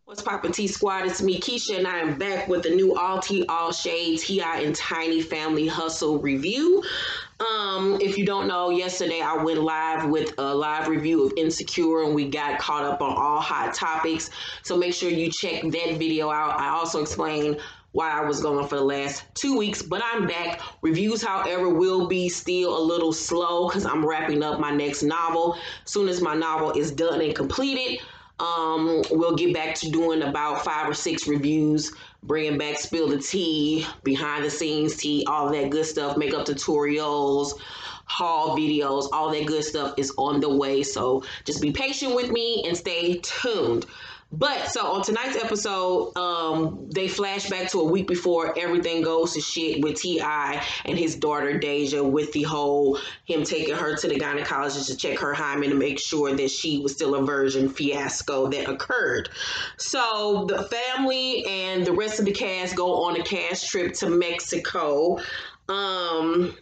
What's poppin' T Squad? It's me, Keisha, and I am back with the new All Tea, All Shade, T.I. and Tiny Family Hustle review. If you don't know, yesterday I went live with a live review of Insecure and we got caught up on all hot topics. So make sure you check that video out. I also explained why I was gone for the last 2 weeks, but I'm back. Reviews, however, will be still a little slow because I'm wrapping up my next novel. As soon as my novel is done and completed, we'll get back to doing about 5 or 6 reviews, bringing back spill the tea, behind the scenes tea, all that good stuff, makeup tutorials, haul videos, all that good stuff is on the way. So just be patient with me and stay tuned. But so on tonight's episode, they flash back to a week before everything goes to shit with T.I. and his daughter Deja, with the whole him taking her to the gynecologist to check her hymen to make sure that she was still a virgin fiasco that occurred. So the family and the rest of the cast go on a cast trip to Mexico. And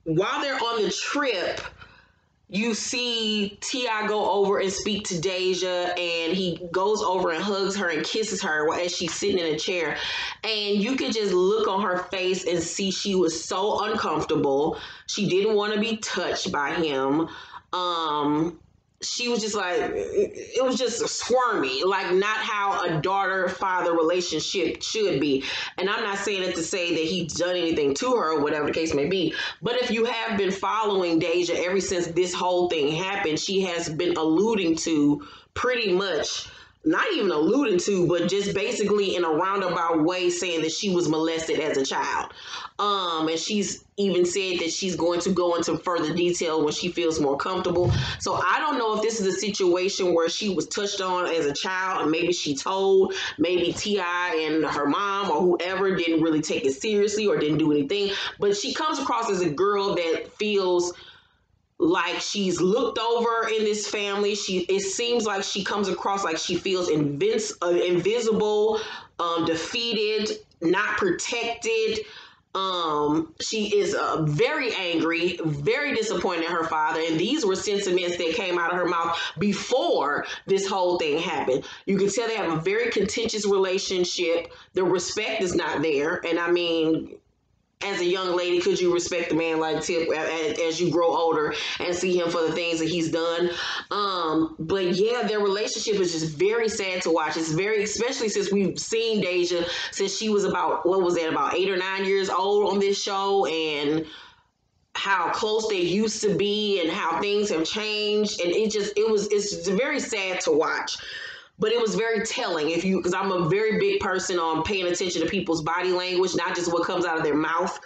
while they're on the trip, you see T.I. go over and speak to Deja, and he goes over and hugs her and kisses her as she's sitting in a chair. And you could just look on her face and see she was so uncomfortable. She didn't want to be touched by him. She was just like, it was just squirmy, like not how a daughter-father relationship should be. And I'm not saying it to say that he's done anything to her or whatever the case may be. But if you have been following Deja ever since this whole thing happened, she has been alluding to pretty much, not even alluding to, but just basically in a roundabout way saying that she was molested as a child. And she's even said that she's going to go into further detail when she feels more comfortable. So I don't know if this is a situation where she was touched on as a child and maybe she told, maybe T.I. and her mom or whoever didn't really take it seriously or didn't do anything. But she comes across as a girl that feels like she's looked over in this family. It seems like she comes across like she feels invisible, defeated, not protected. She is very angry, very disappointed in her father, and these were sentiments that came out of her mouth before this whole thing happened. You can tell they have a very contentious relationship. The respect is not there, and I mean, as a young lady, could you respect a man like Tip as you grow older and see him for the things that he's done? But yeah, their relationship is just very sad to watch. It's very, especially since we've seen Deja since she was about, what was that, about 8 or 9 years old on this show, and how close they used to be and how things have changed. And it's very sad to watch. But it was very telling because I'm a very big person on paying attention to people's body language, not just what comes out of their mouth.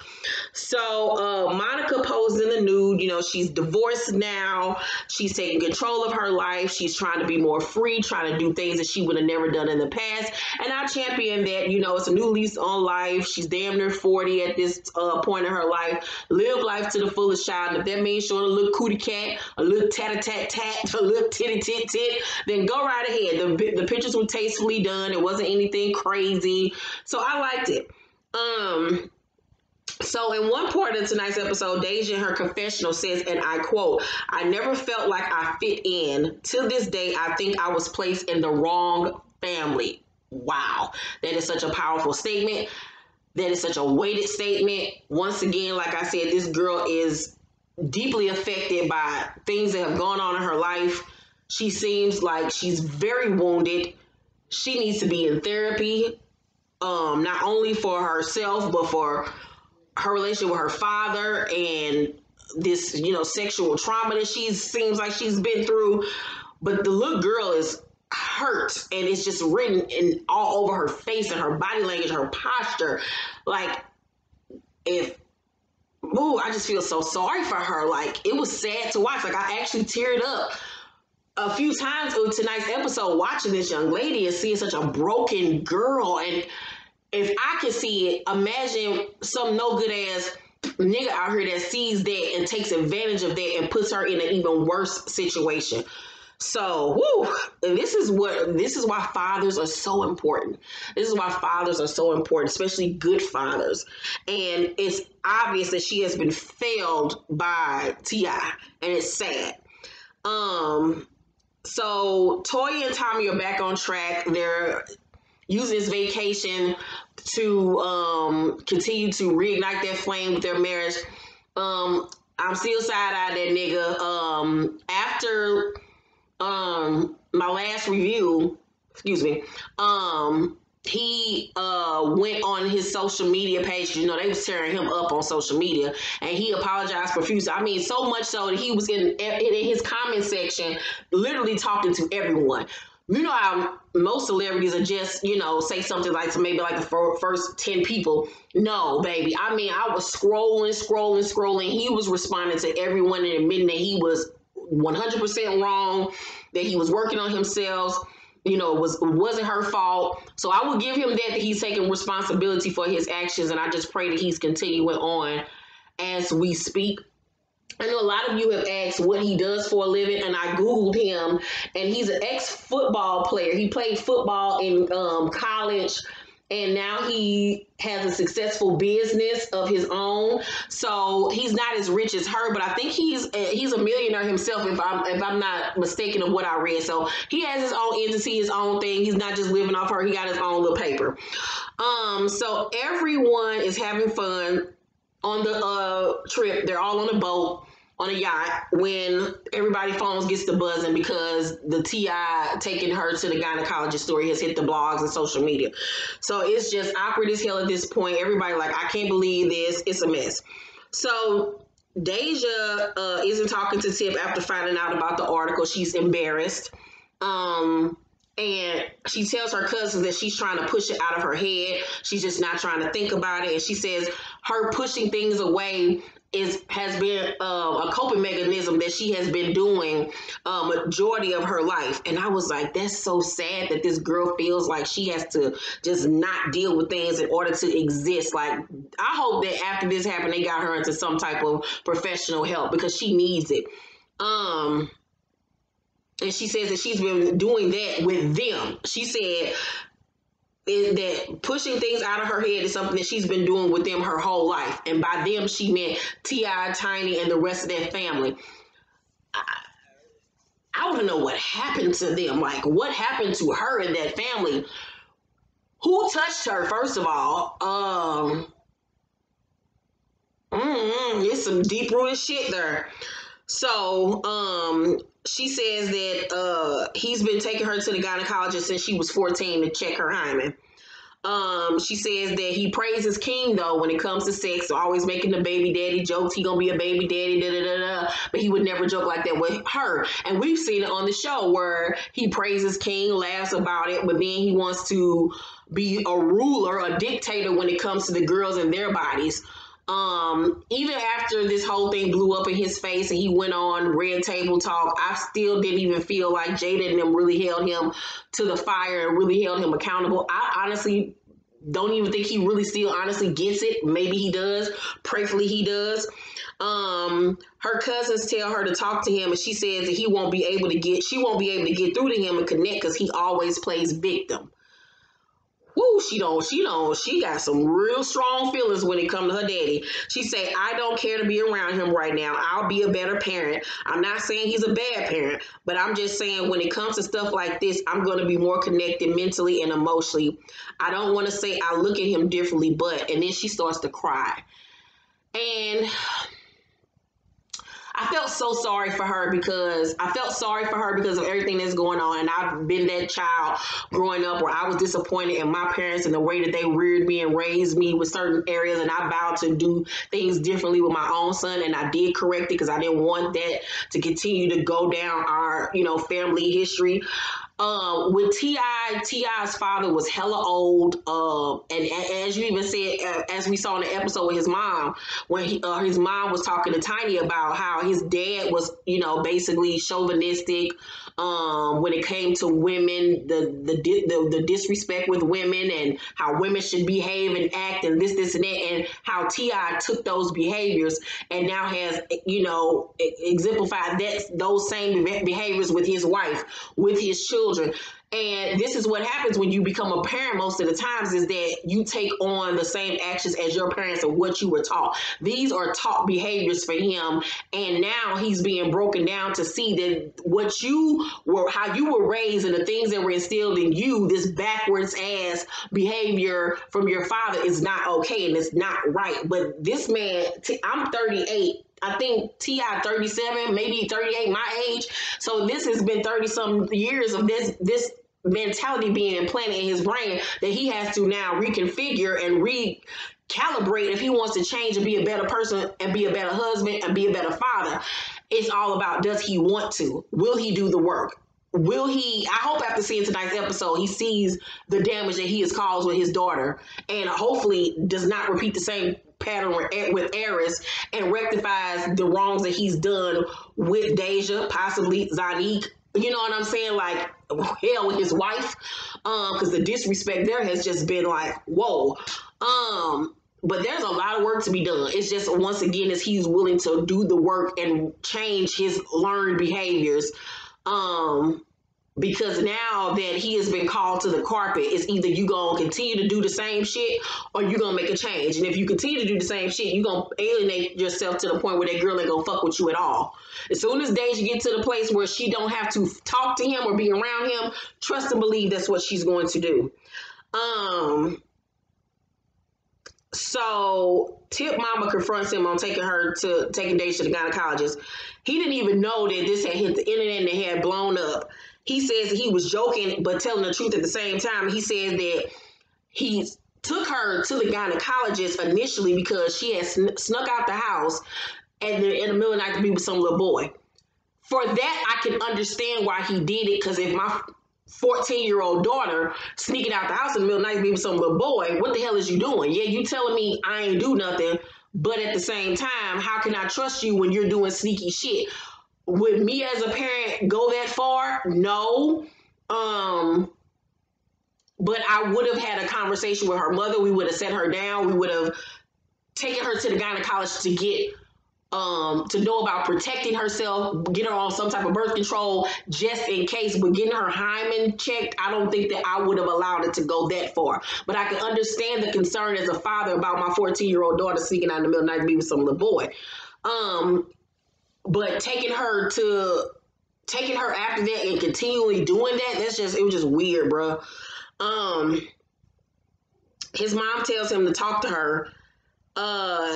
So Monica posed in the nude. You know, she's divorced now. She's taking control of her life. She's trying to be more free, trying to do things that she would have never done in the past. And I champion that. You know, it's a new lease on life. She's damn near 40 at this point in her life. Live life to the fullest, child. And if that means showing a little cootie cat, a little tat-a-tat-tat, a little titty-tit-tit, then go right ahead. The pictures were tastefully done. It wasn't anything crazy. So I liked it. So in one part of tonight's episode, Deja in her confessional says, and I quote, "I never felt like I fit in. To this day, I think I was placed in the wrong family." Wow. That is such a powerful statement. That is such a weighted statement. Once again, like I said, this girl is deeply affected by things that have gone on in her life. She seems like she's very wounded. She needs to be in therapy, not only for herself, but for her relationship with her father and this, sexual trauma that seems like she's been through. But the little girl is hurt, and it's just written in all over her face and her body language, her posture. Like, I just feel so sorry for her. Like, it was sad to watch. Like, I actually teared up a few times in tonight's episode watching this young lady and seeing such a broken girl. And if I can see it, imagine some no good ass nigga out here that sees that and takes advantage of that and puts her in an even worse situation. So, and this is why fathers are so important. This is why fathers are so important, especially good fathers. And it's obvious that she has been failed by T.I., and it's sad. So Toya and Tommy are back on track. They're using this vacation to continue to reignite that flame with their marriage. I'm still side-eyed that nigga. After my last review, excuse me, he went on his social media page. You know, they was tearing him up on social media, and he apologized profusely. I mean, so much so that he was in his comment section literally talking to everyone. You know how most celebrities are just, you know, say something like to maybe like the first 10 people. No, baby. I mean, I was scrolling. He was responding to everyone and admitting that he was 100% wrong, that he was working on himself. You know, it wasn't her fault. So I will give him that he's taking responsibility for his actions, and I just pray that he's continuing on as we speak. I know a lot of you have asked what he does for a living, and I Googled him, and he's an ex-football player. He played football in college, and now he has a successful business of his own. So he's not as rich as her, but I think he's a millionaire himself, if I'm not mistaken of what I read. So he has his own entity, his own thing. He's not just living off her. He got his own little paper. So everyone is having fun on the trip. They're all on a boat, on a yacht, when everybody's phones gets to buzzing because the T.I. taking her to the gynecologist story has hit the blogs and social media. So it's just awkward as hell at this point. Everybody like, I can't believe this. It's a mess. So Deja isn't talking to Tip after finding out about the article. She's embarrassed. And she tells her cousins that she's trying to push it out of her head. She's just not trying to think about it. And she says her pushing things away has been a coping mechanism that she has been doing majority of her life. And I was like, that's so sad that this girl feels like she has to just not deal with things in order to exist. Like, I hope that after this happened, they got her into some type of professional help because she needs it. And she says that she's been doing that with them. She said that pushing things out of her head is something that she's been doing with them her whole life. And by them, she meant T.I., Tiny, and the rest of their family. I want to know what happened to them. Like, what happened to her and that family? Who touched her, first of all? It's some deep-rooted shit there. So, she says that he's been taking her to the gynecologist since she was 14 to check her hymen. She says that he praises King, though, when it comes to sex, so always making the baby daddy jokes. He gonna be a baby daddy, da-da-da-da. But he would never joke like that with her. And we've seen it on the show where he praises King, laughs about it, but then he wants to be a ruler, a dictator when it comes to the girls and their bodies. Even after this whole thing blew up in his face and he went on Red Table Talk, I still didn't even feel like Jada and them really held him to the fire and really held him accountable. I honestly don't even think he really still honestly gets it. Maybe he does. Prayerfully he does. Her cousins tell her to talk to him, and she says that she won't be able to get through to him and connect because he always plays victim. Woo, she got some real strong feelings when it comes to her daddy. She say, I don't care to be around him right now. I'll be a better parent. I'm not saying he's a bad parent, but I'm just saying when it comes to stuff like this, I'm going to be more connected mentally and emotionally. I don't want to say I look at him differently, but, and then she starts to cry. And I felt so sorry for her because of everything that's going on. And I've been that child growing up where I was disappointed in my parents and the way that they reared me and raised me with certain areas. And I vowed to do things differently with my own son. And I did correct it because I didn't want that to continue to go down our, family history. With T.I.'s father was hella old, and as you even said, as we saw in the episode with his mom, when his mom was talking to Tiny about how his dad was, basically chauvinistic, when it came to women, the disrespect with women and how women should behave and act and this and that, and how T.I. took those behaviors and now has, exemplified those same behaviors with his wife, with his children. children. And this is what happens when you become a parent most of the times, is that you take on the same actions as your parents and what you were taught. These are taught behaviors for him. And now he's being broken down to see that what you were, how you were raised and the things that were instilled in you, this backwards ass behavior from your father is not okay and it's not right. But this man, I'm 38. I think T.I. 37, maybe 38, my age. So this has been 30 some years of this mentality being implanted in his brain that he has to now reconfigure and recalibrate if he wants to change and be a better person and be a better husband and be a better father. It's all about, does he want to? Will he do the work? Will he? I hope after seeing tonight's episode, he sees the damage that he has caused with his daughter and hopefully does not repeat the same pattern with Eris and rectifies the wrongs that he's done with Deja, possibly Zanique. You know what I'm saying? Like, hell, with his wife. Because the disrespect there has just been like, whoa. But there's a lot of work to be done. It's just, once again, is he's willing to do the work and change his learned behaviors. Because now that he has been called to the carpet, it's either you gonna continue to do the same shit or you gonna make a change. And if you continue to do the same shit, you gonna alienate yourself to the point where that girl ain't gonna fuck with you at all. As soon as Deja get to the place where she don't have to talk to him or be around him, trust and believe that's what she's going to do. So Tip Mama confronts him on taking Deja to the gynecologist. He didn't even know that this had hit the internet and it had blown up. He says that he was joking but telling the truth at the same time. He says that he took her to the gynecologist initially because she had snuck out the house in the middle of the night to be with some little boy. For that, I can understand why he did it, because if my 14-year-old daughter sneaking out the house in the middle of the night to be with some little boy, what the hell is you doing? Yeah, you telling me I ain't do nothing, but at the same time, how can I trust you when you're doing sneaky shit? Would me as a parent go that far? No. But I would have had a conversation with her mother. We would have set her down. We would have taken her to the gynecologist to get to know about protecting herself, get her on some type of birth control just in case. But getting her hymen checked, I don't think that I would have allowed it to go that far. But I can understand the concern as a father about my 14-year-old daughter sneaking out in the middle of the night to be with some little boy. But taking her after that and continually doing that, it was just weird, bro. His mom tells him to talk to her.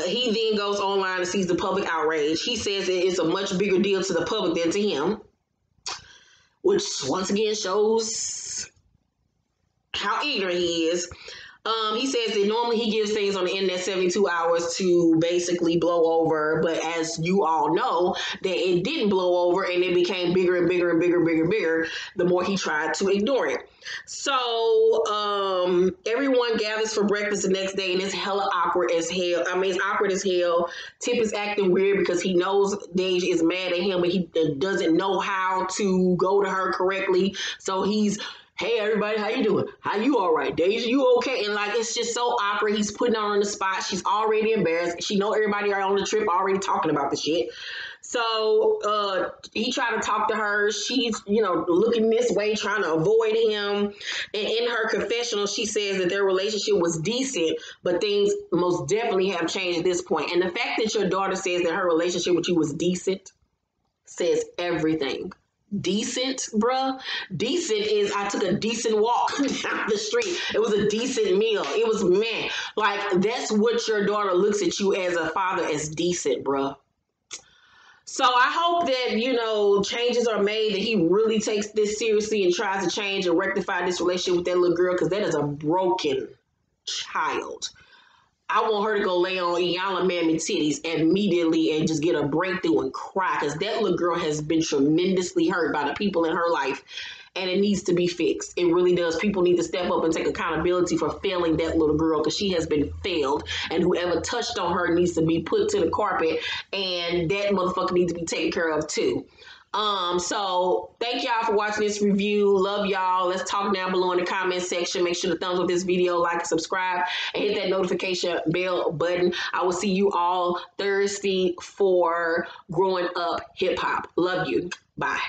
He then goes online and sees the public outrage. He says that it's a much bigger deal to the public than to him, which once again shows how ignorant he is. He says that normally he gives things on the internet 72 hours to basically blow over, but as you all know, that it didn't blow over and it became bigger and bigger and bigger the more he tried to ignore it. So everyone gathers for breakfast the next day and it's hella awkward as hell. I mean, it's awkward as hell. Tip is acting weird because he knows Deja is mad at him, but he doesn't know how to go to her correctly. So he's, hey, everybody, how you doing? How you all right? Deja, you okay? And like, it's just so awkward. He's putting her on the spot. She's already embarrassed. She know everybody are on the trip already talking about the shit. So he tried to talk to her. She's, looking this way, trying to avoid him. And in her confessional, she says that their relationship was decent, but things most definitely have changed at this point. And the fact that your daughter says that her relationship with you was decent says everything. Decent, bruh. Decent is I took a decent walk down the street. It was a decent meal. It was, man, like, that's what your daughter looks at you as a father as decent, bruh. So I hope that, changes are made, that he really takes this seriously and tries to change and rectify this relationship with that little girl, because that is a broken child. I want her to go lay on Iyanla Mammy titties immediately and just get a breakthrough and cry, because that little girl has been tremendously hurt by the people in her life, and it needs to be fixed. It really does. People need to step up and take accountability for failing that little girl, because she has been failed, and whoever touched on her needs to be put to the carpet, and that motherfucker needs to be taken care of too. So thank y'all for watching this review. Love y'all. Let's talk down below in the comment section. Make sure to thumbs up this video, like and subscribe, and hit that notification bell button. I will see you all Thursday for Growing Up Hip Hop. Love you. Bye.